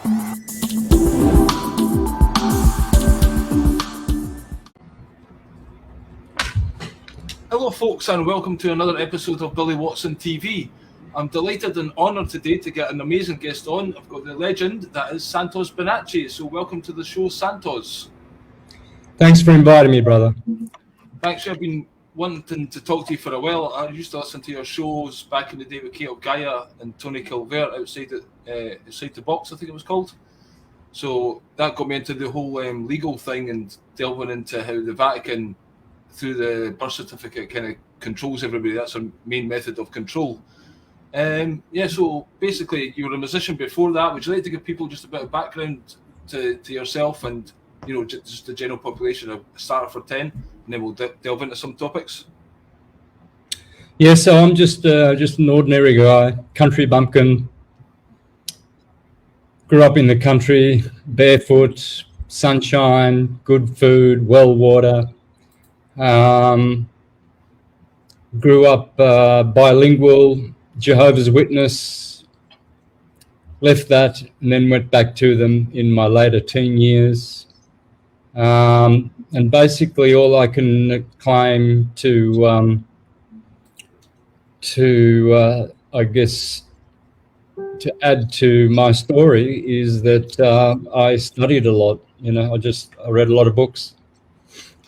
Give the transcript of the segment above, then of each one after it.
Hello folks, and welcome to another episode of Billy Watson TV. I'm delighted and honoured today to get an amazing guest on. I've got the legend that is Santos Bonacci. So welcome to the show, Santos. Thanks for inviting me, brother. Thanks. I've been wanting to talk to you for a while. I used to listen to your shows back in the day with Kate Gaia and Tony Calvert outside the box, I think it was called. So that got me into the whole legal thing and delving into how the Vatican, through the birth certificate, kind of controls everybody. That's our main method of control. So basically you were a musician before that. Would you like to give people just a bit of background to yourself and, you know, just the general population? Of starter for 10, and then we'll delve into some topics. Yeah, so I'm just an ordinary guy, country bumpkin. Grew up in the country, barefoot, sunshine, good food, well water. Grew up bilingual, Jehovah's Witness, left that and then went back to them in my later teen years. And basically all I can claim to add to my story is that I studied a lot. You know, I read a lot of books.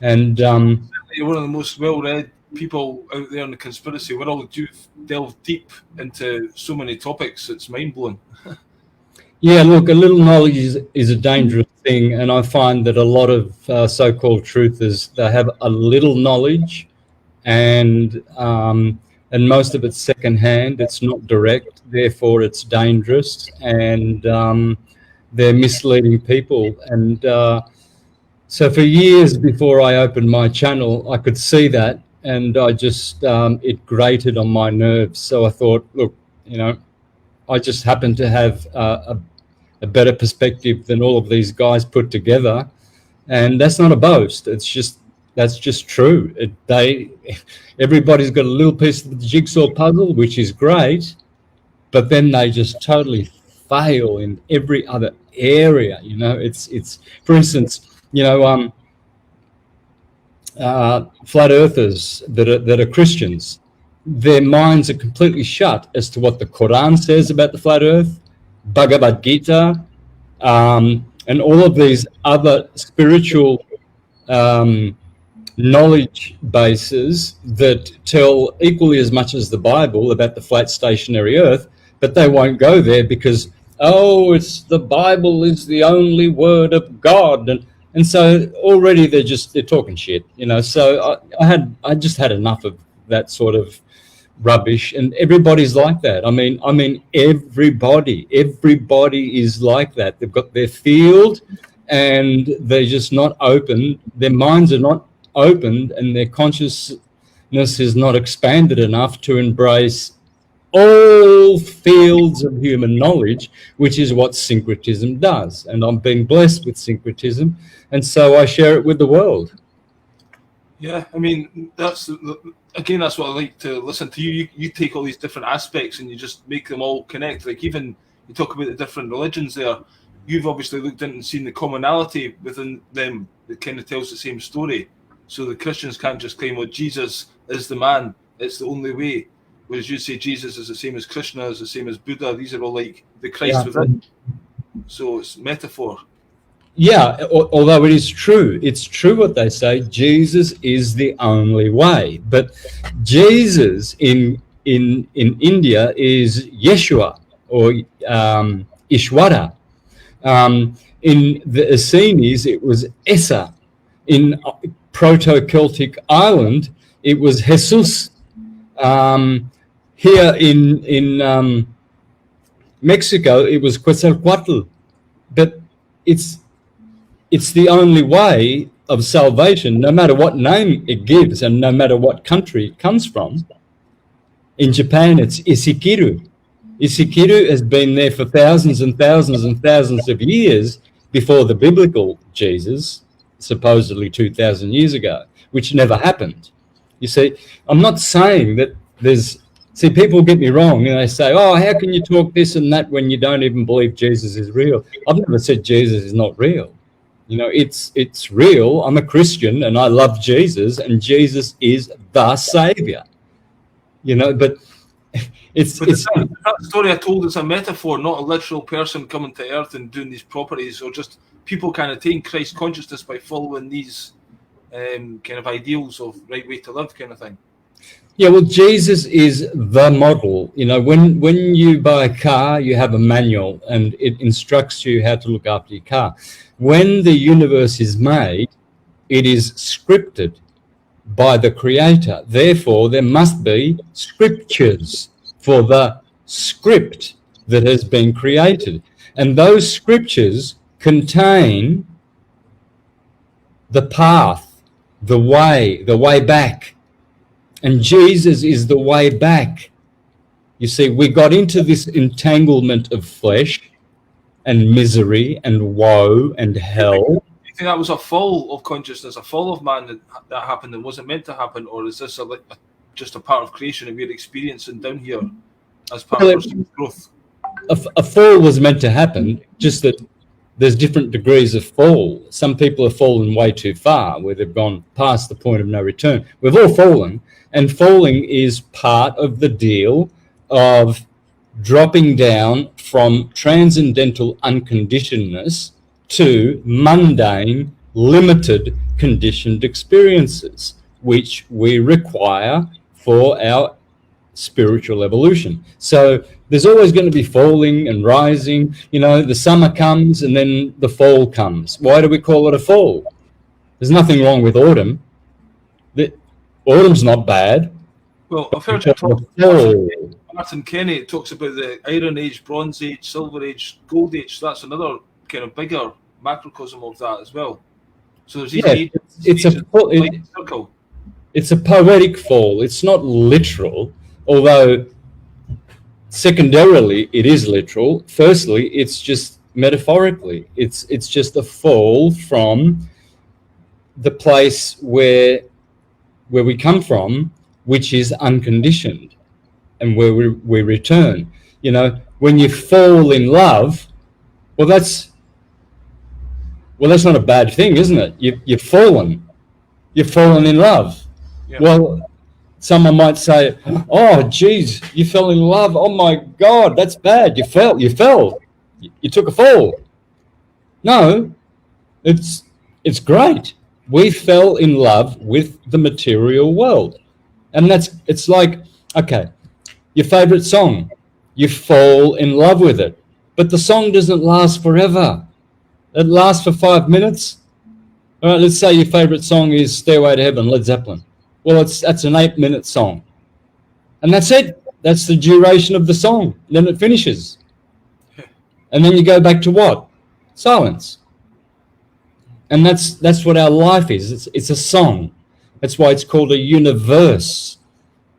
And you're one of the most well-read people out there in the conspiracy world. You've delved deep into so many topics. It's mind-blowing. Yeah, look, a little knowledge is a dangerous thing, and I find that a lot of so-called truthers, they have a little knowledge, and most of it's secondhand. It's not direct, therefore it's dangerous, and they're misleading people. And so for years before I opened my channel, I could see that, and I just it grated on my nerves. So I thought, look, you know, I just happen to have a better perspective than all of these guys put together, and that's not a boast. That's just true. Everybody's got a little piece of the jigsaw puzzle, which is great, but then they just totally fail in every other area. You know, it's for instance, you know, flat earthers that are Christians, their minds are completely shut as to what the Quran says about the flat earth, Bhagavad Gita, and all of these other spiritual knowledge bases that tell equally as much as the Bible about the flat stationary earth, but they won't go there because, it's the Bible is the only word of God. And so already they're talking shit, you know. So I just had enough of that sort of rubbish, and everybody's like that. I mean everybody is like that. They've got their field and they're just not open. Their minds are not opened, and their consciousness is not expanded enough to embrace all fields of human knowledge, which is what syncretism does. And I'm being blessed with syncretism, and so I share it with the world. Yeah, I mean, that's what I like to listen to. You take all these different aspects and you just make them all connect. Like, even you talk about the different religions there, you've obviously looked into and seen the commonality within them that kind of tells the same story. So the Christians can't just claim, well, Jesus is the man, it's the only way. Whereas you say Jesus is the same as Krishna, is the same as Buddha. These are all like the Christ within. So it's metaphor. Yeah, although it's true what they say. Jesus is the only way, but Jesus in India is Yeshua or Ishwara. In the Essenes, it was Esa. In Proto-Celtic Ireland, it was Jesus. Here in Mexico, it was Quetzalcoatl. But it's the only way of salvation, no matter what name it gives and no matter what country it comes from. In Japan, it's Isikiru. Isikiru has been there for thousands and thousands and thousands of years before the biblical Jesus, supposedly 2,000 years ago, which never happened. You see, I'm not saying that there's See, people get me wrong, and they say, "Oh, how can you talk this and that when you don't even believe Jesus is real?" I've never said Jesus is not real. You know, it's real. I'm a Christian, and I love Jesus, and Jesus is the Savior. You know, but that story I told is a metaphor, not a literal person coming to Earth and doing these properties, or just people kind of taking Christ consciousness by following these kind of ideals of right way to live, kind of thing. Yeah, well, Jesus is the model. You know, when you buy a car, you have a manual and it instructs you how to look after your car. When the universe is made, it is scripted by the Creator. Therefore, there must be scriptures for the script that has been created. And those scriptures contain the path, the way back. And Jesus is the way back. You see, we got into this entanglement of flesh and misery and woe and hell. Do you think that was a fall of consciousness, a fall of man that happened and wasn't meant to happen? Or is this just a part of creation that we're experiencing down here as part of our growth? A fall was meant to happen, just that there's different degrees of fall. Some people have fallen way too far, where they've gone past the point of no return. We've all fallen, and falling is part of the deal of dropping down from transcendental unconditionedness to mundane, limited, conditioned experiences, which we require for our spiritual evolution. So there's always going to be falling and rising. You know, the summer comes and then the fall comes. Why do we call it a fall? There's nothing wrong with autumn. Autumn's not bad. Well, I've heard you talk about Martin Kenny talks about the Iron Age, Bronze Age, Silver Age, Gold Age. So that's another kind of bigger macrocosm of that as well. So there's these it's a poetic fall. It's not literal, although secondarily it is literal. Firstly, it's just metaphorically. It's just a fall from the place where we come from, which is unconditioned, and where we return. You know, when you fall in love, well, that's not a bad thing, isn't it? You've fallen in love. Yeah. Well, someone might say, "Oh, geez, you fell in love. Oh my God, that's bad. You fell. You took a fall." No, it's great. We fell in love with the material world. And it's like, okay, your favorite song, you fall in love with it, but the song doesn't last forever. It lasts for 5 minutes. All right, let's say your favorite song is Stairway to Heaven, Led Zeppelin. Well, that's an 8-minute song. And that's it. That's the duration of the song. Then it finishes. And then you go back to what? Silence. And that's what our life is. It's a song. That's why it's called a universe.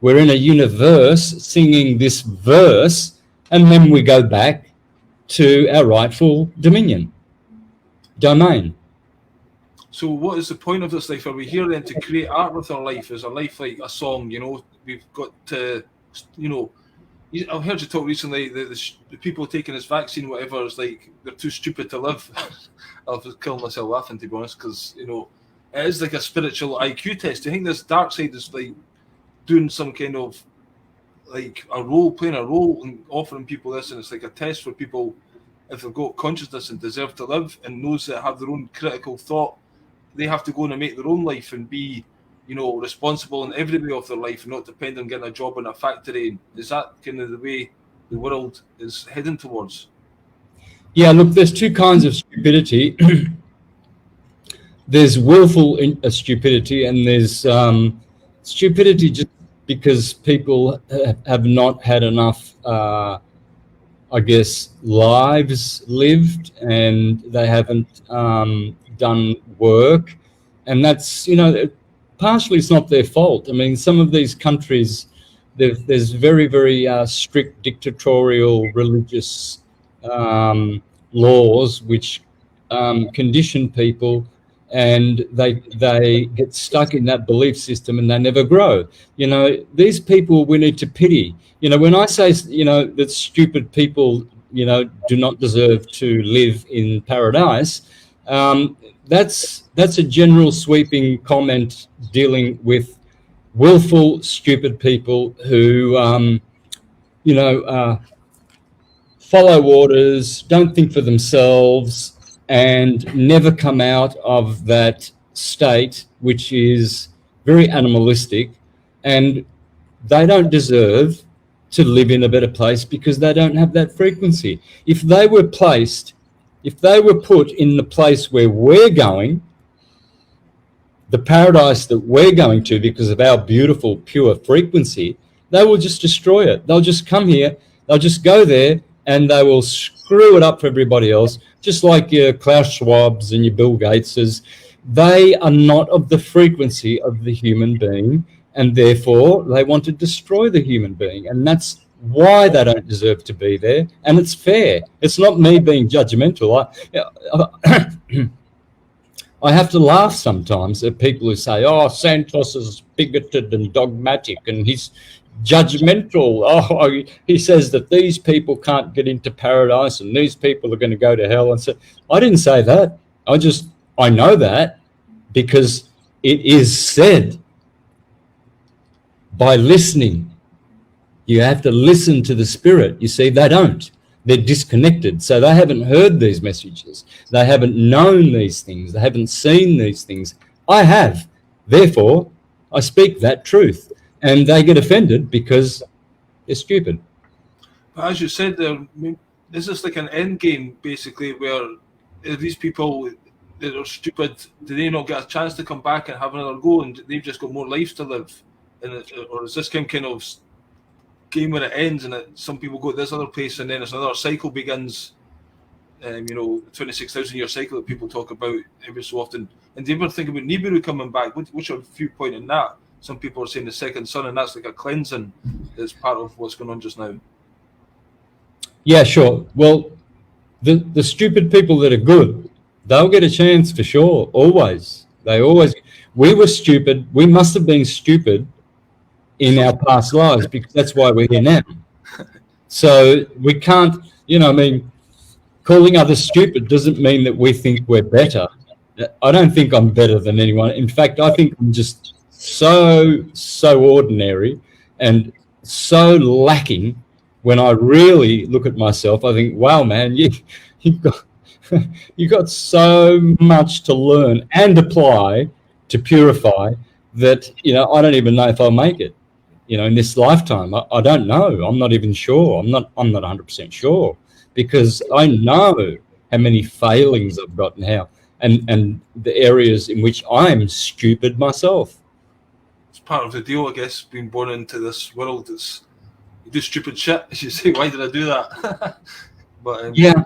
We're in a universe singing this verse, and then we go back to our rightful domain. So what is the point of this life? Are we here then to create art with our life? Is our life like a song? You know, we've got to, you know, I heard you talk recently that the people taking this vaccine, whatever, is like they're too stupid to live. I'll just kill myself laughing, to be honest, because, you know, it is like a spiritual IQ test. Do you think this dark side is like doing some kind of like playing a role and offering people this, and it's like a test for people if they've got consciousness and deserve to live, and those that have their own critical thought, they have to go and make their own life and be, you know, responsible in every way of their life and not depend on getting a job in a factory. Is that kind of the way the world is heading towards? Yeah, look, there's two kinds of stupidity. There's willful stupidity, and there's stupidity just because people have not had enough, I guess, lives lived, and they haven't done work. And that's, you know, partially it's not their fault. I mean, some of these countries, there's very, very strict dictatorial religious laws which condition people and they get stuck in that belief system and they never grow. You know, these people we need to pity. You know, when I say, you know, that stupid people, you know, do not deserve to live in paradise, that's a general sweeping comment dealing with willful, stupid people who, you know, follow orders, don't think for themselves, and never come out of that state, which is very animalistic, and they don't deserve to live in a better place because they don't have that frequency. If they were put in the place where we're going, the paradise that we're going to because of our beautiful, pure frequency, they will just destroy it. They'll just come here, they'll just go there, and they will screw it up for everybody else, just like your Klaus Schwabs and your Bill Gateses. They are not of the frequency of the human being, and therefore they want to destroy the human being. And that's why they don't deserve to be there. And it's fair. It's not me being judgmental. I have to laugh sometimes at people who say, oh, Santos is bigoted and dogmatic and he's judgmental. Oh, he says that these people can't get into paradise and these people are going to go to hell. And so I didn't say that. I know that because it is said by listening. You have to listen to the spirit. You see, they don't. They're disconnected. So they haven't heard these messages. They haven't known these things. They haven't seen these things. I have. Therefore, I speak that truth. And they get offended because they're stupid. But as you said there, I mean, is this like an end game, basically, where these people that are stupid, do they not get a chance to come back and have another go and they've just got more lives to live? Or is this kind of game when it ends and some people go to this other place and then there's another cycle begins, you know, 26,000 year cycle that people talk about every so often? And do you ever think about Nibiru coming back? What's your viewpoint on that? Some people are saying the second sun, and that's like a cleansing that's part of what's going on just now. Yeah, sure. Well, the stupid people that are good, they'll get a chance for sure, always. We were stupid. We must have been stupid in our past lives because that's why we're here now. So we can't, you know, I mean, calling others stupid doesn't mean that we think we're better. I don't think I'm better than anyone. In fact, I think I'm just so ordinary and so lacking. When I really look at myself, I think, wow, man, you've got so much to learn and apply to purify that, you know, I don't even know if I'll make it, you know, in this lifetime. I don't know. I'm not even sure. I'm not 100% sure because I know how many failings I've got now and the areas in which I'm stupid myself. It's part of the deal, I guess, being born into this world. It's you do stupid shit. You say, why did I do that? But yeah.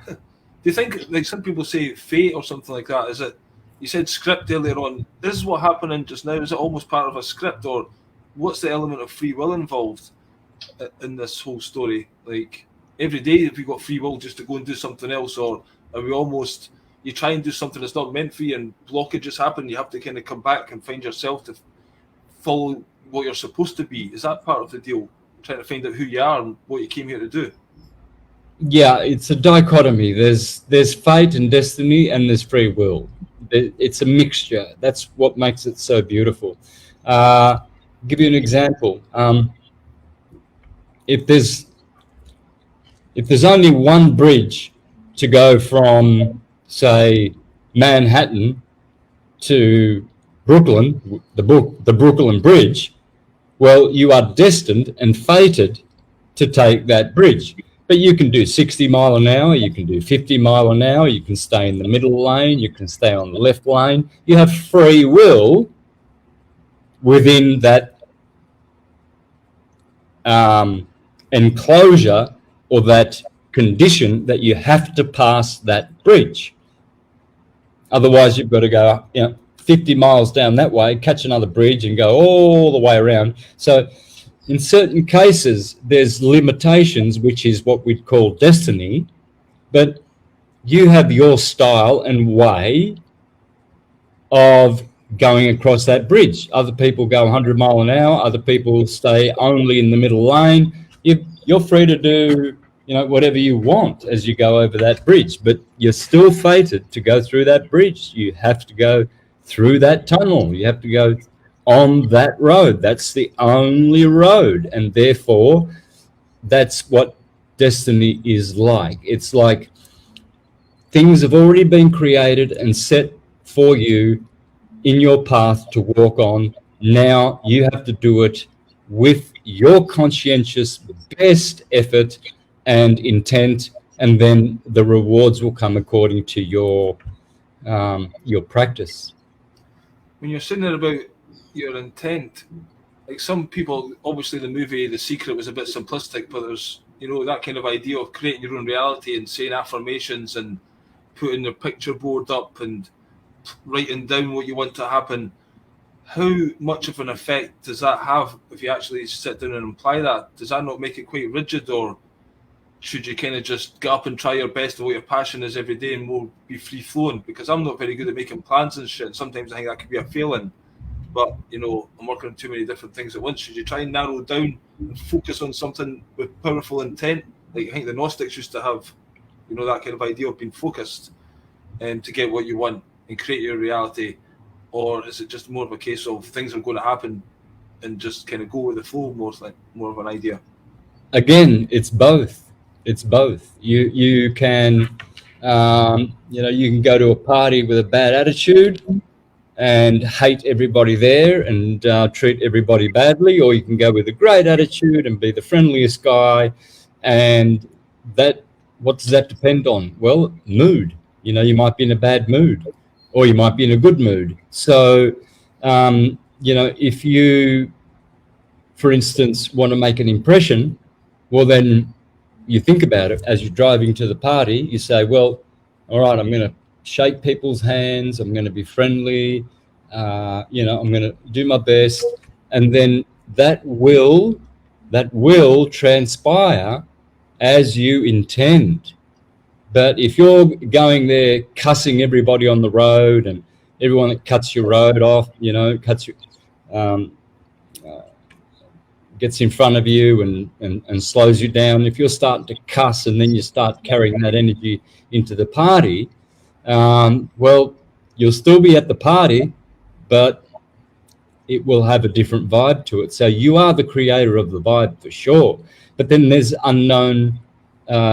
Do you think, like some people say, fate or something like that? Is it? You said script earlier on. This is what happening just now. Is it almost part of a script, or what's the element of free will involved in this whole story? Like every day, have we got free will just to go and do something else, or are we almost? You try and do something that's not meant for you, and blockages happen. You have to kind of come back and find yourself to follow what you're supposed to be. Is that part of the deal? Trying to find out who you are and what you came here to do. Yeah, it's a dichotomy. There's fate and destiny, and there's free will. It's a mixture. That's what makes it so beautiful. I'll give you an example. If there's only one bridge to go from, say, Manhattan to Brooklyn, the Brooklyn Bridge, well, you are destined and fated to take that bridge. But you can do 60 mile an hour, you can do 50 mile an hour, you can stay in the middle lane, you can stay on the left lane. You have free will within that enclosure or that condition that you have to pass that bridge. Otherwise, you've got to go, 50 miles down that way, catch another bridge and go all the way around. So in certain cases, there's limitations, which is what we'd call destiny, but you have your style and way of going across that bridge. Other people go 100 miles an hour. Other people stay only in the middle lane. You're free to do, whatever you want as you go over that bridge, but you're still fated to go through that bridge. You have to go through that tunnel. You have to go on that road. That's the only road, and therefore that's what destiny is like. It's like things have already been created and set for you in your path to walk on. Now you have to do it with your conscientious best effort and intent, and then the rewards will come according to your practice. When you're saying there about your intent, like some people, obviously the movie The Secret was a bit simplistic, but there's, that kind of idea of creating your own reality and saying affirmations and putting your picture board up and writing down what you want to happen. How much of an effect does that have if you actually sit down and apply that? Does that not make it quite rigid, or should you kind of just get up and try your best and what your passion is every day and more be free flowing? Because I'm not very good at making plans and shit. Sometimes I think that could be a failing. But, I'm working on too many different things at once. Should you try and narrow down and focus on something with powerful intent? Like I think the Gnostics used to have, that kind of idea of being focused to get what you want and create your reality. Or is it just more of a case of things are going to happen and just kind of go with the flow, more of an idea? Again, it's both. It's both. You can, you can go to a party with a bad attitude and hate everybody there and treat everybody badly, or you can go with a great attitude and be the friendliest guy. And what does that depend on? Well, mood. You might be in a bad mood, or you might be in a good mood. So, if you, for instance, want to make an impression, well, then you think about it as you're driving to the party. You say, well, all right, I'm going to shake people's hands. I'm going to be friendly. I'm going to do my best. And then that will transpire as you intend. But if you're going there cussing everybody on the road and everyone that cuts your road off, gets in front of you and slows you down, if you're starting to cuss and then you start carrying that energy into the party, well, you'll still be at the party, but it will have a different vibe to it. So you are the creator of the vibe for sure. But then there's unknown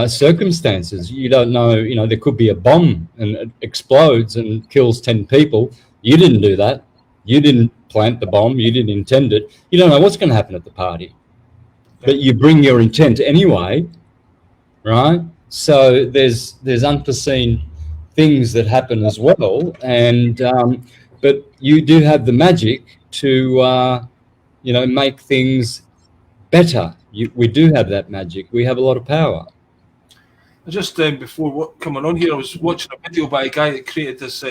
circumstances. You don't know, there could be a bomb and it explodes and kills 10 people. You didn't do that. You didn't plant the bomb. You didn't intend it. You don't know what's going to happen at the party. But you bring your intent anyway, right? So there's unforeseen things that happen as well. And but you do have the magic to make things better. We do have that magic. We have a lot of power. Just before coming on here, I was watching a video by a guy that created this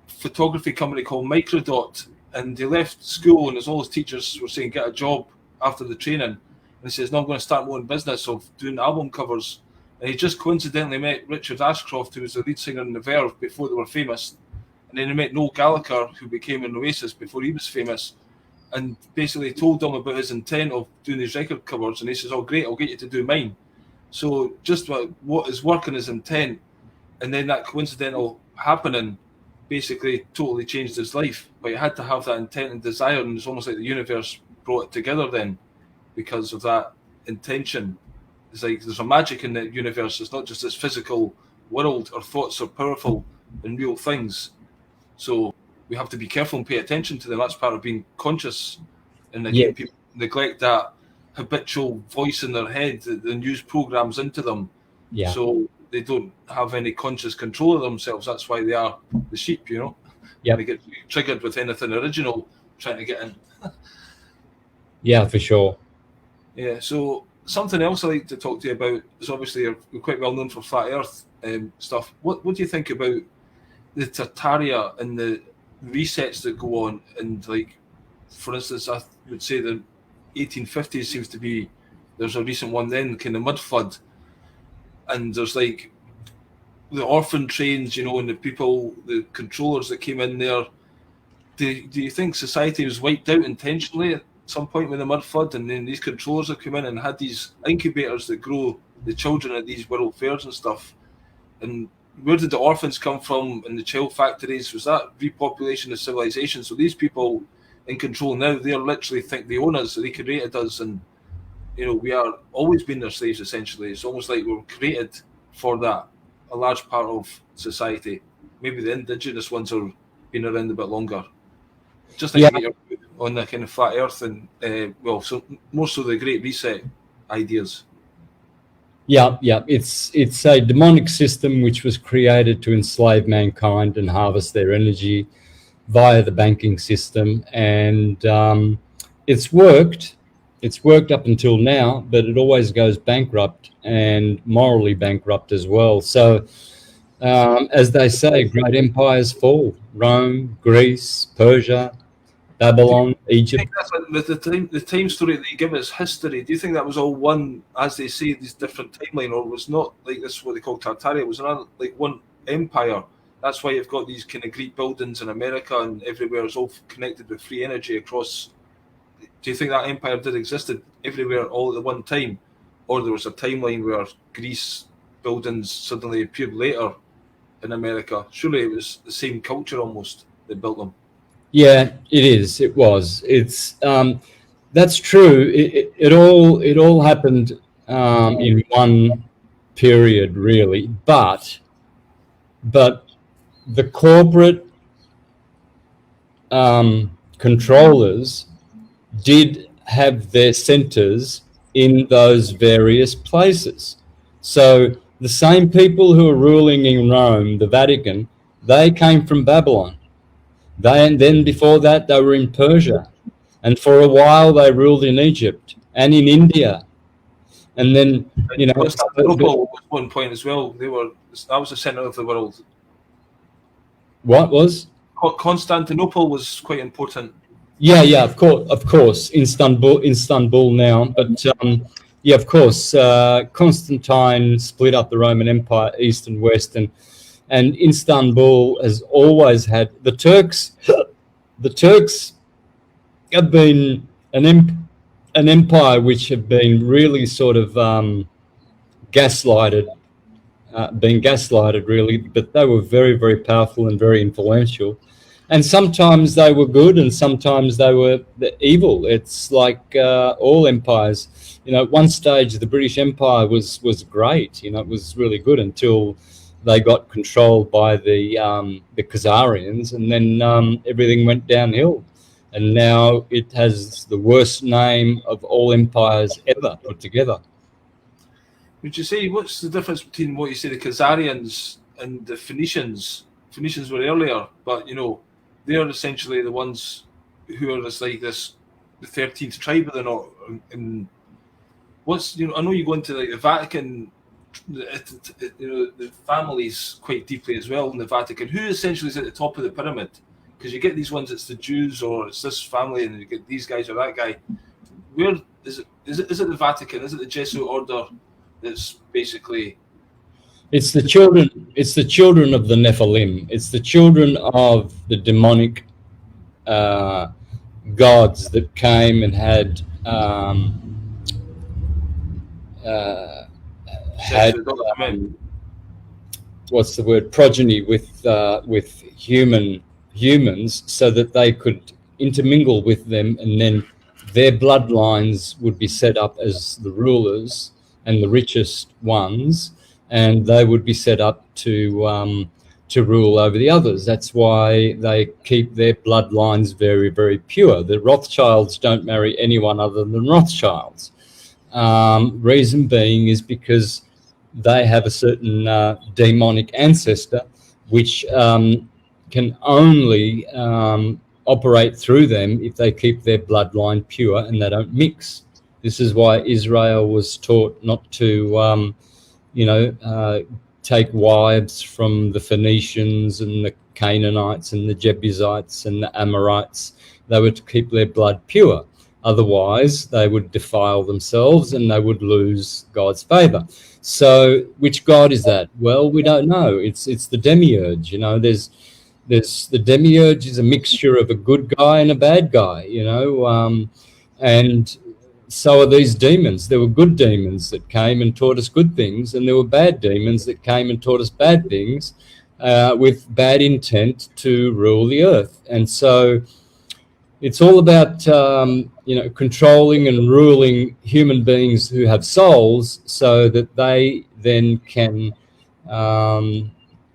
photography company called Microdot, and he left school and all his teachers were saying get a job after the training, and he says, no, I'm going to start my own business of doing album covers. And he just coincidentally met Richard Ashcroft, who was the lead singer in The Verve before they were famous, and then he met Noel Gallagher, who became in Oasis before he was famous, and basically told him about his intent of doing these record covers, and he says, oh great, I'll get you to do mine. So just what is working his intent, and then that coincidental happening basically totally changed his life. But he had to have that intent and desire, and it's almost like the universe brought it together then because of that intention. It's like there's a magic in the universe. It's not just this physical world. Our thoughts are powerful and real things. So we have to be careful and pay attention to them. That's part of being conscious. And again, people neglect that habitual voice in their head, the news programs into them. Yeah. So they don't have any conscious control of themselves. That's why they are the sheep, Yeah. They get triggered with anything original trying to get in. Yeah, for sure. Yeah. So something else I like to talk to you about is obviously you're quite well known for flat Earth stuff. What do you think about the Tartaria and the resets that go on? And like, for instance, I would say the 1850s seems to be, there's a recent one then, kind of mud flood, and there's like the orphan trains, you know, and the people, the controllers that came in there, do you think society was wiped out intentionally at some point with the mud flood, and then these controllers have come in and had these incubators that grow the children at these world fairs and stuff? And where did the orphans come from and the child factories? Was that repopulation of civilization? So these people in control now, they literally think they own us, so they created us, and you know, we are always been their slaves essentially. It's almost like we were created for that, a large part of society. Maybe the indigenous ones are been around a bit longer. Just like on the kind of flat earth and well, so more so the Great Reset ideas. Yeah, it's a demonic system which was created to enslave mankind and harvest their energy via the banking system, and it's worked. It's worked up until now, but it always goes bankrupt, and morally bankrupt as well. So, as they say, great empires fall. Rome, Greece, Persia, Babylon, Egypt. The time story that you give us, history, do you think that was all one, as they say, this different timeline, or was not like this, what they call Tartaria, was another, like one empire? That's why you've got these kind of Greek buildings in America and everywhere is all connected with free energy across. Do you think that empire did existed everywhere all at the one time, or there was a timeline where Greece buildings suddenly appeared later in America? Surely it was the same culture almost that built them. Yeah, it is. It was. It's that's true. It all happened in one period, really. But the corporate controllers did have their centers in those various places. So the same people who are ruling in Rome, the Vatican, they came from Babylon. And then before that, they were in Persia. And for a while, they ruled in Egypt and in India. And then, you know... Constantinople was one point as well. That was the center of the world. What was? Constantinople was quite important. Yeah, of course. Istanbul now. But, yeah, of course, Constantine split up the Roman Empire, East and West, and Istanbul has always had the Turks. The Turks have been an empire which have been really sort of gaslighted, really. But they were very, very powerful and very influential. And sometimes they were good, and sometimes they were evil. It's like all empires. You know, at one stage the British Empire was great. You know, it was really good until they got controlled by the Khazarians, and then everything went downhill. And now it has the worst name of all empires ever put together. Would you say, what's the difference between what you say, the Khazarians and the Phoenicians? Phoenicians were earlier, but, you know, they're essentially the ones who are just like this, the 13th tribe, are they not? And what's, you know, I know you go into like the Vatican, you know, the families quite deeply as well in the Vatican. Who essentially is at the top of the pyramid? Because you get these ones, it's the Jews or it's this family, and you get these guys or that guy. Where is it? Is it the Vatican? Is it the Jesuit order that's basically? It's the children. It's the children of the Nephilim. It's the children of the demonic gods that came and had what's the word, progeny with humans, so that they could intermingle with them, and then their bloodlines would be set up as the rulers and the richest ones, and they would be set up to rule over the others. That's why they keep their bloodlines very, very pure. The Rothschilds don't marry anyone other than Rothschilds. Reason being is because they have a certain demonic ancestor which can only operate through them if they keep their bloodline pure and they don't mix. This is why Israel was taught not to, take wives from the Phoenicians and the Canaanites and the Jebusites and the Amorites. They were to keep their blood pure. Otherwise, they would defile themselves and they would lose God's favor. So, which God is that? Well, we don't know. It's the demiurge. You know, there's the demiurge is a mixture of a good guy and a bad guy. You know, and so are these demons. There were good demons that came and taught us good things, and there were bad demons that came and taught us bad things with bad intent to rule the earth. And so it's all about controlling and ruling human beings who have souls, so that they then can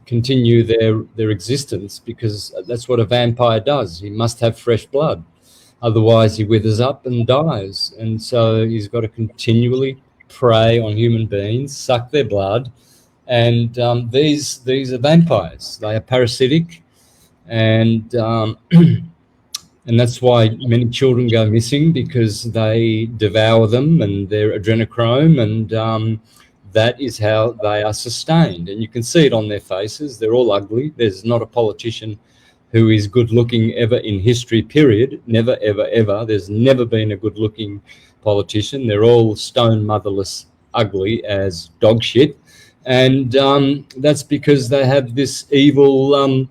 continue their existence, because that's what a vampire does. He must have fresh blood, otherwise he withers up and dies. And so he's got to continually prey on human beings, suck their blood, and these are vampires. They are parasitic, and and that's why many children go missing, because they devour them and they're adrenochrome, and that is how they are sustained. And you can see it on their faces. They're all ugly. There's not a politician who is good looking ever in history, period. Never, ever, ever. There's never been a good looking politician. They're all stone motherless, ugly as dog shit. And that's because they have this evil,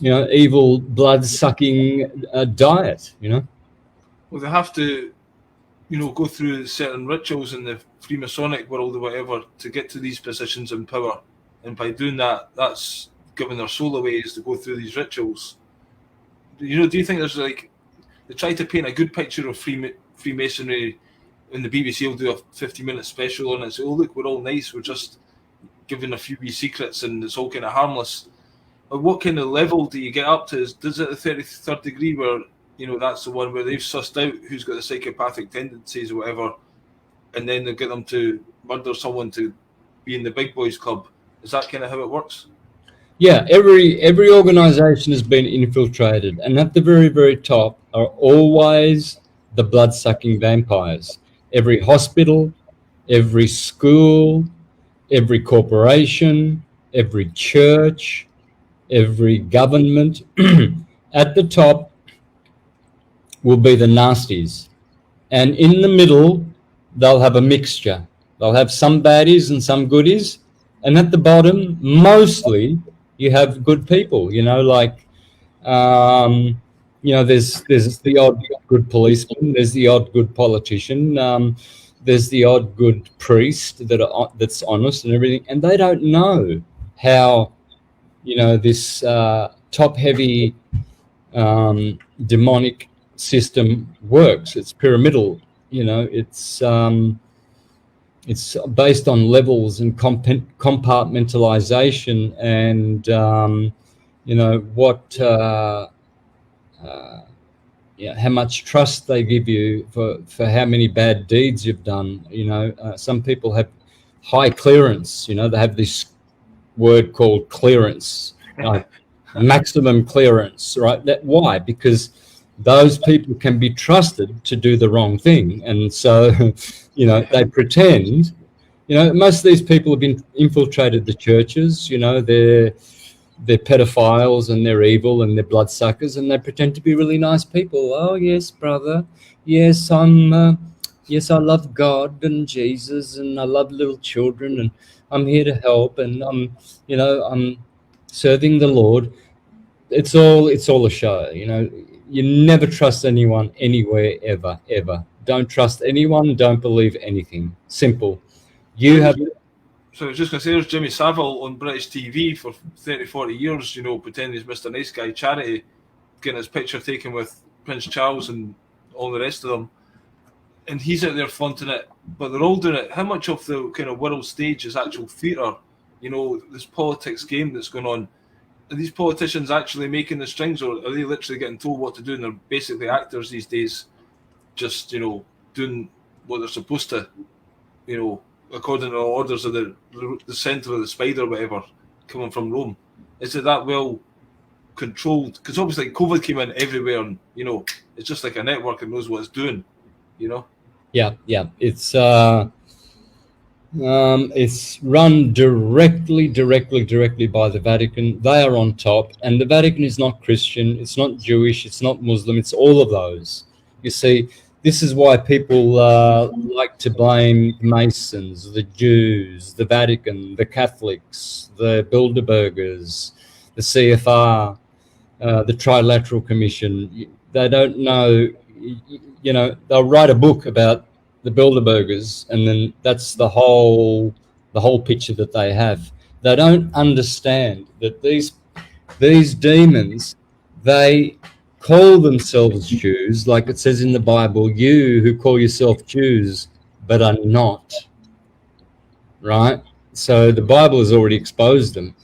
evil blood-sucking diet, Well, they have to, go through certain rituals in the Freemasonic world or whatever to get to these positions in power. And by doing that, that's giving their soul away, is to go through these rituals. Do you think there's they try to paint a good picture of Freemasonry, and the BBC will do a 50-minute special on it, say, oh, look, we're all nice, we're just giving a few wee secrets and it's all kind of harmless. But what kind of level do you get up to? Does it the 33rd degree where, that's the one where they've sussed out who's got the psychopathic tendencies or whatever, and then they get them to murder someone to be in the big boys club? Is that kind of how it works? Yeah, every organisation has been infiltrated, and at the very, very top are always the blood-sucking vampires. Every hospital, every school, every corporation, every church, every government, at the top will be the nasties. And in the middle, they'll have a mixture. They'll have some baddies and some goodies. And at the bottom, mostly, you have good people, there's the odd good policeman, there's the odd good politician, there's the odd good priest that's honest and everything. And they don't know how, this top-heavy demonic system works. It's pyramidal, it's based on levels and compartmentalization, and how much trust they give you for how many bad deeds you've done. Some people have high clearance. They have this word called clearance, maximum clearance, right? Why? Because those people can be trusted to do the wrong thing, and so they pretend. Most of these people have infiltrated the churches. They're pedophiles and they're evil and they're bloodsuckers, and they pretend to be really nice people. Oh yes, brother. Yes, yes, I love God and Jesus, and I love little children, and I'm here to help, and I'm serving the Lord. It's all a show. You never trust anyone anywhere, ever, ever. Don't trust anyone. Don't believe anything. Simple. So I was just going to say, there's Jimmy Savile on British TV for 30, 40 years, pretending he's Mr. Nice Guy Charity, getting his picture taken with Prince Charles and all the rest of them. And he's out there flaunting it, but they're all doing it. How much of the kind of world stage is actual theatre? This politics game that's going on. Are these politicians actually making the strings, or are they literally getting told what to do, and they're basically actors these days, just, doing what they're supposed to, according to the orders of the centre of the spider, whatever, coming from Rome? Is it that well controlled? Because obviously COVID came in everywhere, and, it's just like a network and knows what it's doing, Yeah. It's run directly by the Vatican. They are on top, and the Vatican is not Christian, it's not Jewish, it's not Muslim, it's all of those. You see, this is why people like to blame the Masons, the Jews, the Vatican, the Catholics, the Bilderbergers, the CFR, the Trilateral Commission. They don't know, you know, they'll write a book about the Bilderbergers, and then that's the whole picture that they have. They don't understand that these demons, they call themselves Jews, like it says in the Bible, you who call yourself Jews but are not, right? So the Bible has already exposed them.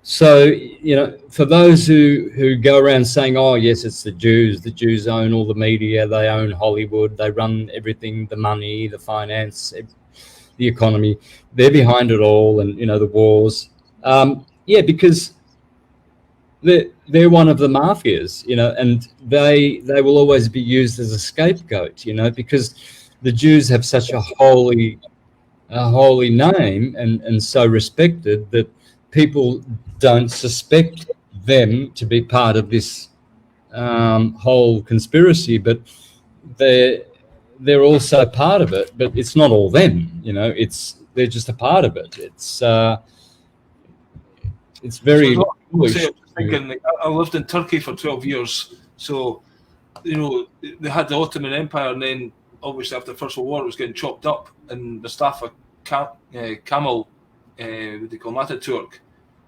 So, you know, for those who go around saying, oh, yes, it's the Jews own all the media, they own Hollywood, they run everything, the money, the finance, the economy, they're behind it all, and, you know, the wars. Yeah, because they're one of the mafias, you know, and they will always be used as a scapegoat, you know, because the Jews have such a holy name and so respected that people don't suspect them to be part of this whole conspiracy, but they're also part of it. But it's not all them, you know. They're just a part of it. It's very. I lived in Turkey for 12 years, so you know they had the Ottoman Empire, and then obviously after the First World War it was getting chopped up, and Mustafa Kemal, what do they call him, Ataturk,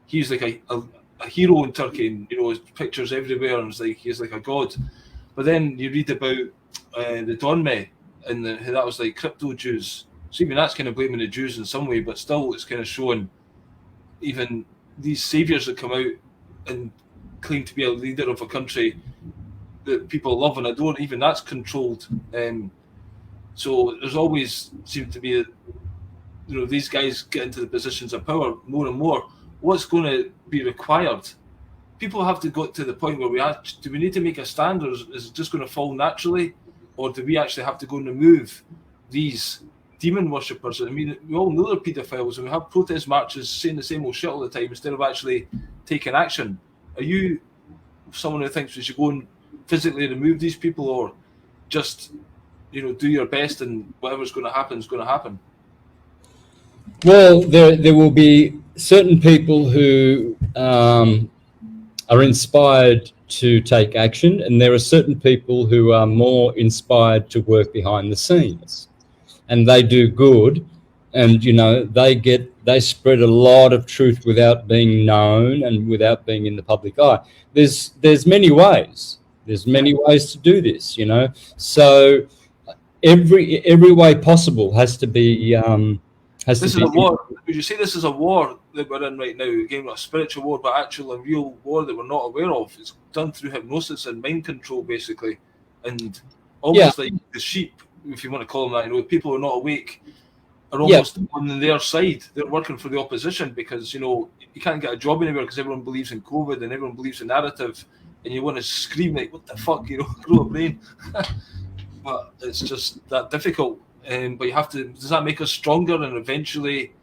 he's like a hero in Turkey, and you know his pictures everywhere, and it's like he's like a god. But then you read about the Donme, and that was like crypto Jews. So even that's kind of blaming the Jews in some way, but still it's kind of showing even these saviors that come out and claim to be a leader of a country that people love and adore, even that's controlled. So there's always seemed to be, you know, these guys get into the positions of power more and more. What's going to be required? People have to go to the point where do we need to make a stand, or is it just going to fall naturally, or do we actually have to go and remove these demon worshippers? I mean, we all know they're paedophiles, and we have protest marches saying the same old shit all the time instead of actually taking action. Are you someone who thinks we should go and physically remove these people, or just, you know, do your best and whatever's going to happen is going to happen? Well, there will be certain people who are inspired to take action, and there are certain people who are more inspired to work behind the scenes, and they do good, and you know they spread a lot of truth without being known and without being in the public eye. There's many ways. There's many ways to do this, you know. So every way possible has to be. This is a war. Would you say this is a war that we're in right now? Again, not a spiritual war, but actual and real war that we're not aware of. It's done through hypnosis and mind control, basically, and almost like the sheep, if you want to call them that. You know, people who are not awake are almost on their side. They're working for the opposition because, you know, you can't get a job anywhere because everyone believes in COVID and everyone believes in narrative, and you want to scream like, "What the fuck?" You know, grow a brain. But it's just that difficult. But you have to. Does that make us stronger? And eventually,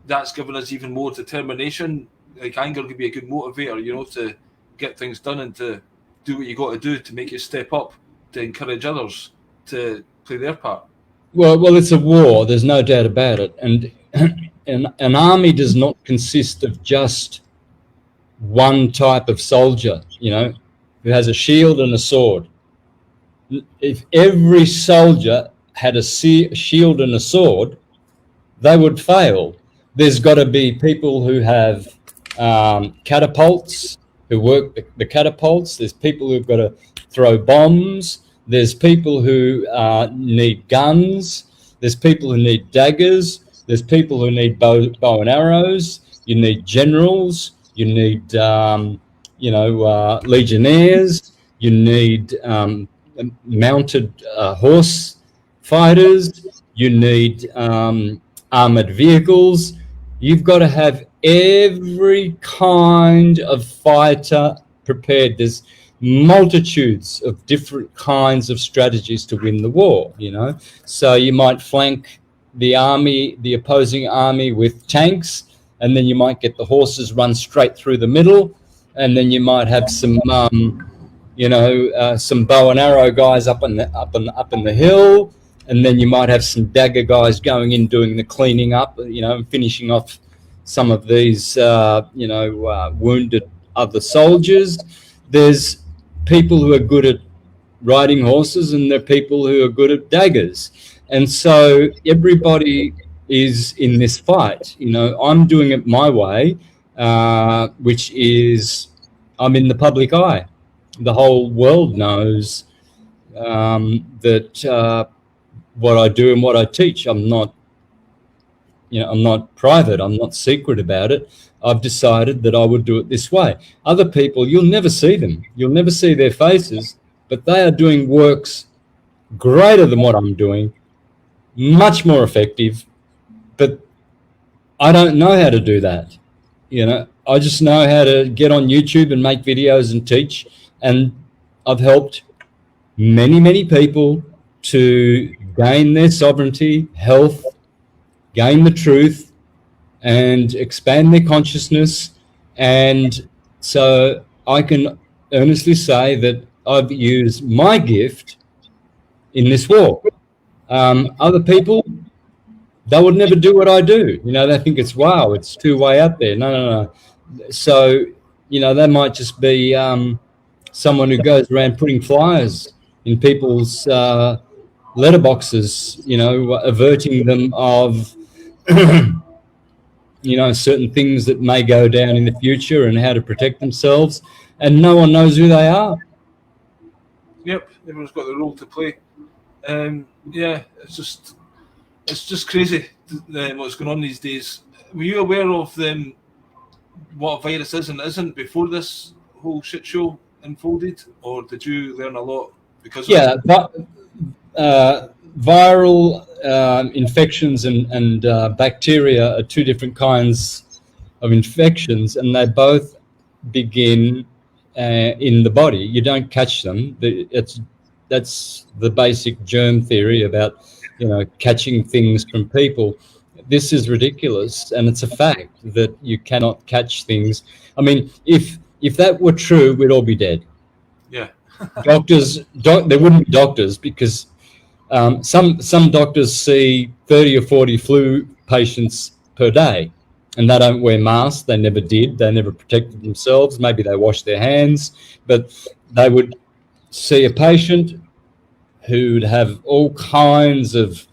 that's given us even more determination. Like anger could be a good motivator, you know, to get things done and to do what you got to do to make you step up, to encourage others to play their part. Well, it's a war. There's no doubt about it. And an army does not consist of just one type of soldier, you know, who has a shield and a sword. If every soldier had a shield and a sword, they would fail. There's got to be people who have catapults, who work the catapults. There's people who've got to throw bombs. There's people who need guns. There's people who need daggers. There's people who need bow and arrows. You need generals. You need, legionnaires. You need mounted horse fighters. You need armored vehicles. You've got to have every kind of fighter prepared. There's multitudes of different kinds of strategies to win the war, you know. So you might flank the opposing army with tanks, and then you might get the horses run straight through the middle, and then you might have some some bow and arrow guys up in the hill, and then you might have some dagger guys going in doing the cleaning up, and finishing off some of these wounded other soldiers. There's people who are good at riding horses, and there are people who are good at daggers, and so everybody is in this fight. I'm doing it my way, which is I'm in the public eye. The whole world knows that what I do and what I teach, I'm not private, I'm not secret about it. I've decided that I would do it this way. Other people, you'll never see them. You'll never see their faces, but they are doing works greater than what I'm doing, much more effective, but I don't know how to do that. I just know how to get on YouTube and make videos and teach, and I've helped many, many people to gain their sovereignty, health, gain the truth, and expand their consciousness. And so I can earnestly say that I've used my gift in this war. Other people, they would never do what I do. They think it's, wow, it's too way out there. No. So, they might just be someone who goes around putting flyers in people's letterboxes, averting them of certain things that may go down in the future and how to protect themselves, and no one knows who they are. Yep, everyone's got their role to play. It's just crazy what's going on these days. Were you aware of what a virus is and isn't before this whole shit show unfolded, or did you learn a lot because of it? But viral infections and bacteria are two different kinds of infections, and they both begin in the body. You don't catch them. That's the basic germ theory about catching things from people. This is ridiculous, and it's a fact that you cannot catch things. I mean, if that were true, we'd all be dead. Yeah. There wouldn't be doctors, because some doctors see 30 or 40 flu patients per day, and they don't wear masks. They never did. They never protected themselves. Maybe they wash their hands, but they would see a patient who'd have all kinds of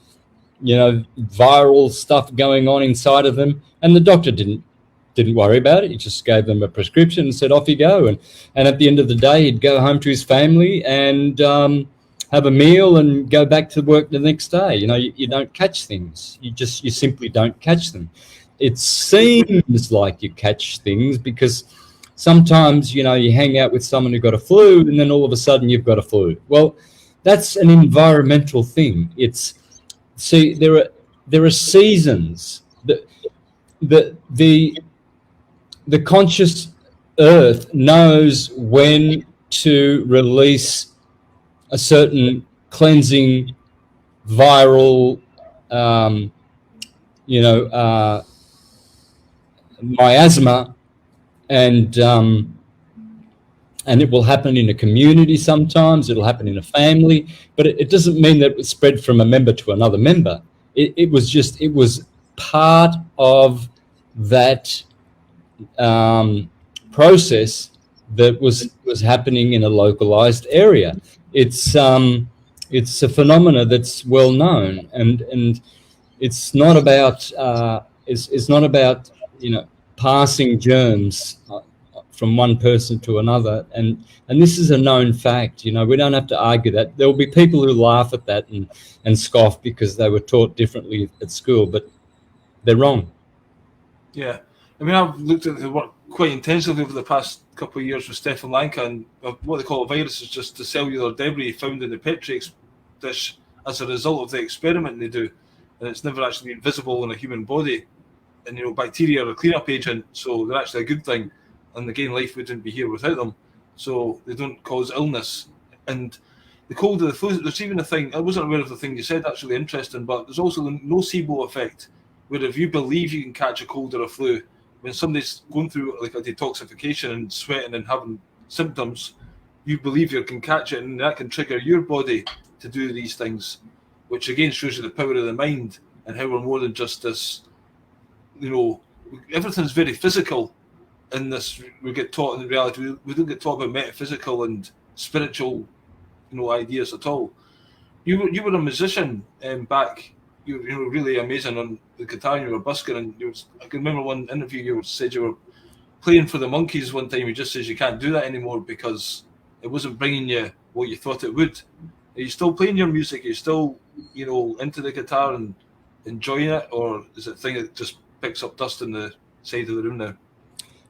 viral stuff going on inside of them, and the doctor didn't worry about it. He just gave them a prescription and said, off you go. And at the end of the day, he'd go home to his family and have a meal and go back to work the next day. You don't catch things. You simply don't catch them. It seems like you catch things because sometimes, you hang out with someone who got a flu, and then all of a sudden you've got a flu. Well, that's an environmental thing. There are seasons. The conscious earth knows when to release a certain cleansing viral miasma, and it will happen in a community sometimes, it'll happen in a family, but it doesn't mean that it spread from a member to another member. It was part of that process that was happening in a localized area. It's a phenomena that's well known, and it's not about passing germs from one person to another, and this is a known fact. We don't have to argue that. There will be people who laugh at that and scoff because they were taught differently at school, but they're wrong. Yeah, I mean, I've looked at the work quite intensively over the past couple of years with Stefan Lanka, and what they call a virus is just the cellular debris found in the Petri dish as a result of the experiment they do, and it's never actually been visible in a human body. And bacteria are a cleanup agent, so they're actually a good thing. And again, life wouldn't be here without them. So they don't cause illness. And the cold or the flu, there's even a thing, I wasn't aware of the thing you said, that's really interesting, but there's also the nocebo effect, where if you believe you can catch a cold or a flu, when somebody's going through like a detoxification and sweating and having symptoms, you believe you can catch it, and that can trigger your body to do these things, which again shows you the power of the mind and how we're more than just this, everything's very physical in this. We get taught in reality, we don't get taught about metaphysical and spiritual, ideas at all. You were a musician back. You were really amazing on the guitar, and you were busking, and I can remember one interview you said you were playing for the Monkees one time. He just says you can't do that anymore because it wasn't bringing you what you thought it would. Are you still playing your music? Are you still, into the guitar and enjoying it, or is it a thing that just picks up dust in the side of the room now?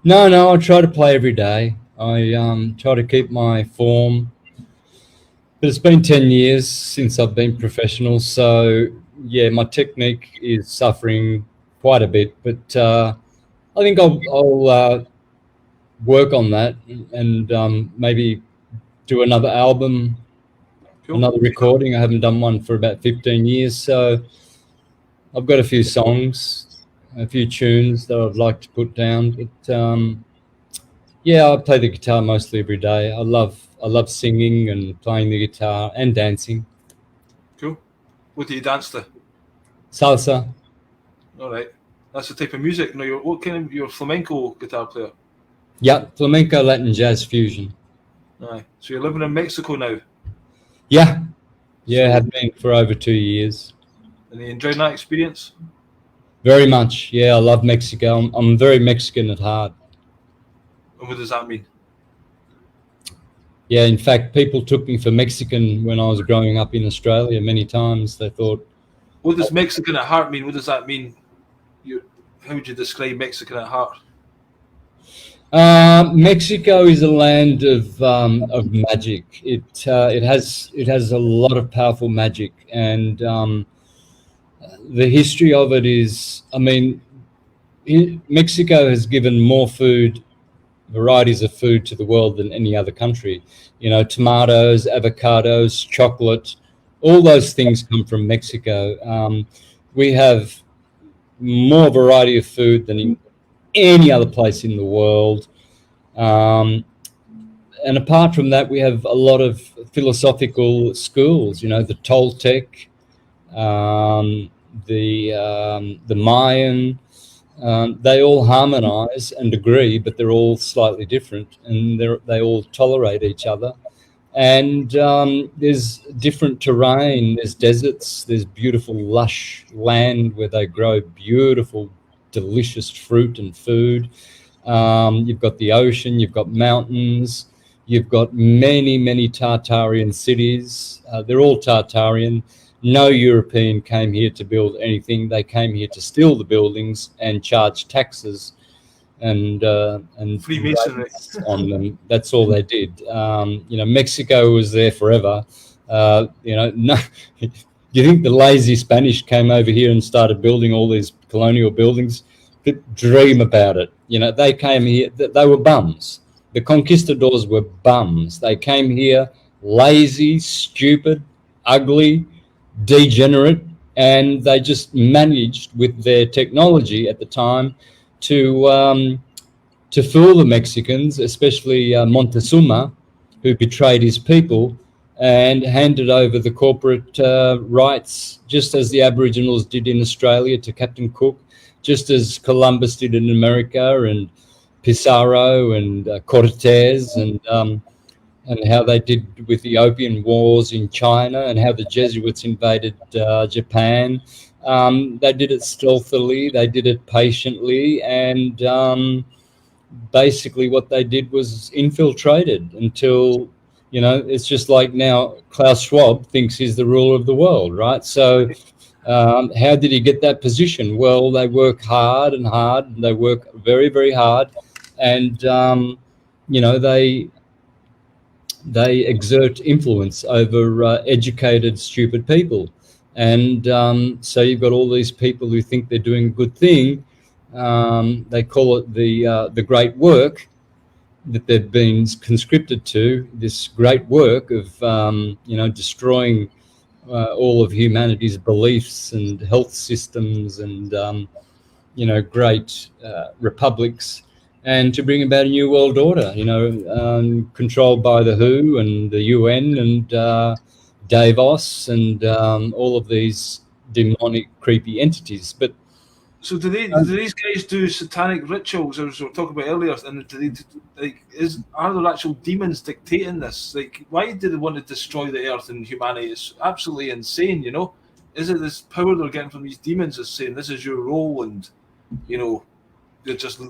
No, I try to play every day. I try to keep my form. But it's been 10 years since I've been professional, so yeah, my technique is suffering quite a bit. But I think I'll work on that and maybe do another album, cool. Another recording. I haven't done one for about 15 years, so I've got a few songs, a few tunes that I'd like to put down. But yeah, I play the guitar mostly every day. I love singing and playing the guitar and dancing. Cool. What do you dance to? Salsa. All right. That's the type of music. Now, you're a flamenco guitar player? Yeah, flamenco, Latin, jazz fusion. Aye. So you're living in Mexico now? Yeah, have been for over 2 years. And you enjoying that experience? Very much. Yeah, I love Mexico. I'm very Mexican at heart. And what does that mean? Yeah, in fact, people took me for Mexican when I was growing up in Australia many times. They thought... What does Mexican at heart mean? What does that mean? How would you describe Mexican at heart? Mexico is a land of magic. It has a lot of powerful magic, and the history of it is, Mexico has given more varieties of food to the world than any other country. Tomatoes, avocados, chocolate, all those things come from Mexico. We have more variety of food than in any other place in the world. And apart from that, we have a lot of philosophical schools, the Toltec, the Mayan. They all harmonize and agree, but they're all slightly different, and they all tolerate each other. And there's different terrain. There's deserts. There's beautiful, lush land where they grow beautiful, delicious fruit and food. You've got the ocean. You've got mountains. You've got many, many Tartarian cities. They're all Tartarian. No European came here to build anything. They came here to steal the buildings and charge taxes and Freemasonry on them. That's all they did. Mexico was there forever. No, you think the lazy Spanish came over here and started building all these colonial buildings? But dream about it. They came here. They were bums. The conquistadors were bums. They came here lazy, stupid, ugly, degenerate, and they just managed with their technology at the time to fool the Mexicans, especially Montezuma, who betrayed his people and handed over the corporate rights, just as the Aboriginals did in Australia to Captain Cook, just as Columbus did in America, and Pizarro and Cortez, and how they did with the Opium Wars in China, and how the Jesuits invaded Japan. They did it stealthily, they did it patiently, and basically what they did was infiltrated until, it's just like now Klaus Schwab thinks he's the ruler of the world, right? So how did he get that position? Well, they work hard, and they work very, very hard, and they exert influence over educated, stupid people. And so you've got all these people who think they're doing a good thing. They call it the great work that they've been conscripted to, this great work of destroying all of humanity's beliefs and health systems and great republics. and to bring about a new world order, controlled by the WHO and the UN and Davos and all of these demonic, creepy entities. But so do these guys do satanic rituals, as we were talking about earlier? And do they, are there actual demons dictating this? Like, why do they want to destroy the earth and humanity? It's absolutely insane, you know. Is it this power they're getting from these demons is saying this is your role, and they're just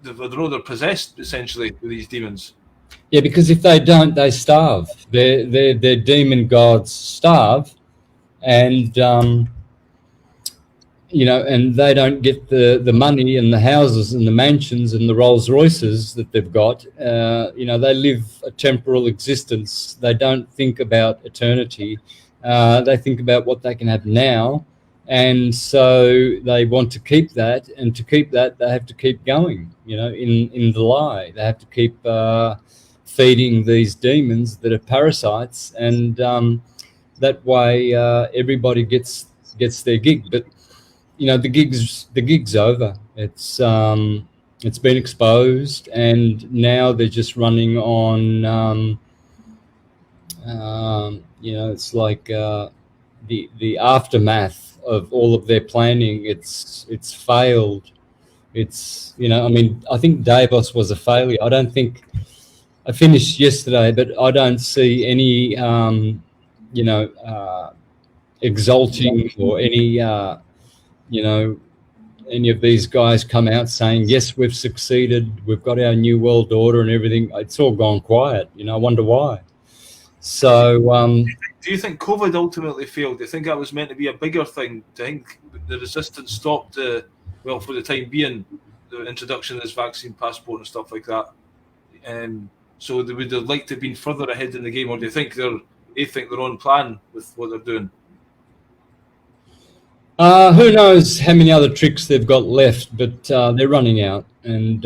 they're possessed essentially with these demons? Yeah, because if they don't, they starve. Their demon gods starve, and and they don't get the money and the houses and the mansions and the Rolls Royces that they've got. They live a temporal existence. They don't think about eternity. They think about what they can have now. And so they want to keep that. And to keep that, they have to keep going, in the lie. They have to keep feeding these demons that are parasites. And that way everybody gets their gig. But the gig's over. It's been exposed, and now they're just running on. It's like the aftermath of all of their planning. It's failed. I think Davos was a failure. I don't think I finished yesterday, but I don't see any exalting or any of these guys come out saying, yes, we've succeeded, we've got our new world order and everything. It's all gone quiet. I wonder why. So do you think COVID ultimately failed? Do you think that was meant to be a bigger thing? Do you think the resistance stopped, for the time being, the introduction of this vaccine passport and stuff like that? So they would have liked to have been further ahead in the game, or do you think they're on plan with what they're doing? Who knows how many other tricks they've got left, but they're running out, and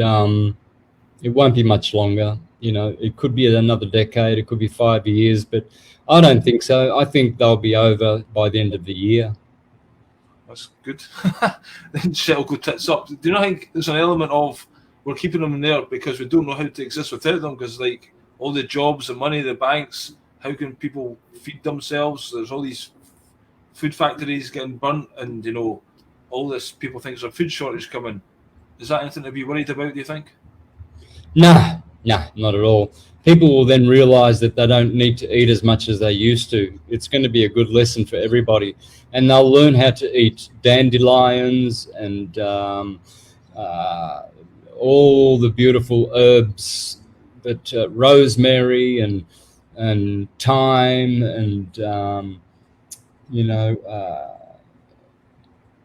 it won't be much longer. It could be another decade, it could be 5 years, but I don't think so. I think they'll be over by the end of the year. That's good. Then shit'll go tits up. Do you not think there's an element of we're keeping them in there because we don't know how to exist without them? Because like all the jobs, the money, the banks, how can people feed themselves? There's all these food factories getting burnt, and all this. People think there's a food shortage coming. Is that anything to be worried about, do you think? No, not at all. People will then realize that they don't need to eat as much as they used to. It's going to be a good lesson for everybody, and they'll learn how to eat dandelions and all the beautiful herbs, that rosemary and thyme and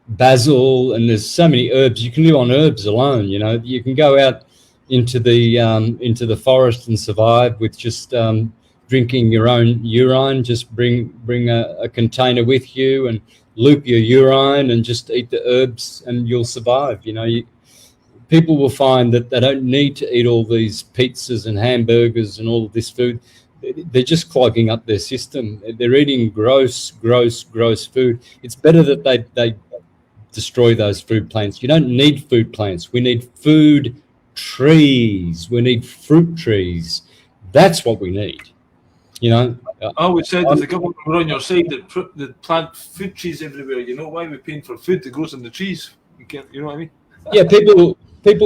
basil, and there's so many herbs. You can live on herbs alone. You can go out into the forest and survive with just drinking your own urine. Just bring a container with you and loop your urine and just eat the herbs, and you'll survive. People will find that they don't need to eat all these pizzas and hamburgers and all of this food. They're just clogging up their system. They're eating gross food. It's better that they destroy those food plants. You don't need food plants. We need food trees. We need fruit trees. That's what we need. I always said if the government were on your side, they'd plant food trees everywhere. Why are we paying for food that grows in the trees? You know what I mean? Yeah, people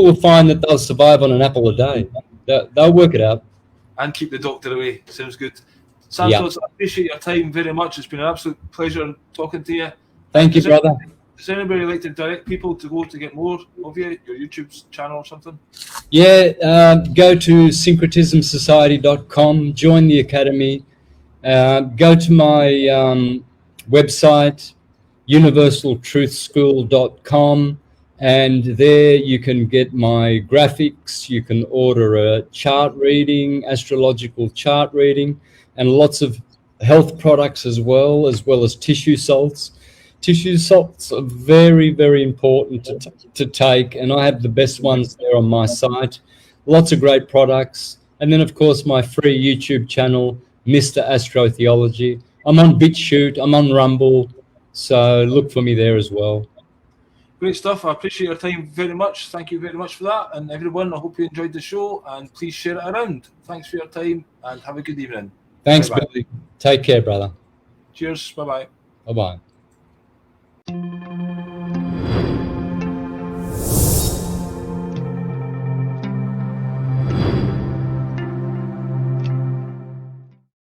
will find that they'll survive on an apple a day. They'll work it out. And keep the doctor away. Sounds good. Santos, I appreciate your time very much. It's been an absolute pleasure talking to you. Thank you, brother. Does anybody like to direct people to go to get more of you, your YouTube channel or something? Yeah, go to syncretismsociety.com, join the academy, go to my website, universaltruthschool.com, and there you can get my graphics. You can order a chart reading, astrological chart reading, and lots of health products as well as tissue salts. Tissue salts are very, very important to take, and I have the best ones there on my site. Lots of great products. And then, of course, my free YouTube channel, Mr. Astrotheology. I'm on BitChute, I'm on Rumble, so look for me there as well. Great stuff. I appreciate your time very much. Thank you very much for that. And everyone, I hope you enjoyed the show, and please share it around. Thanks for your time, and have a good evening. Thanks, Bye-bye. Billy. Take care, brother. Cheers. Bye-bye. Bye-bye.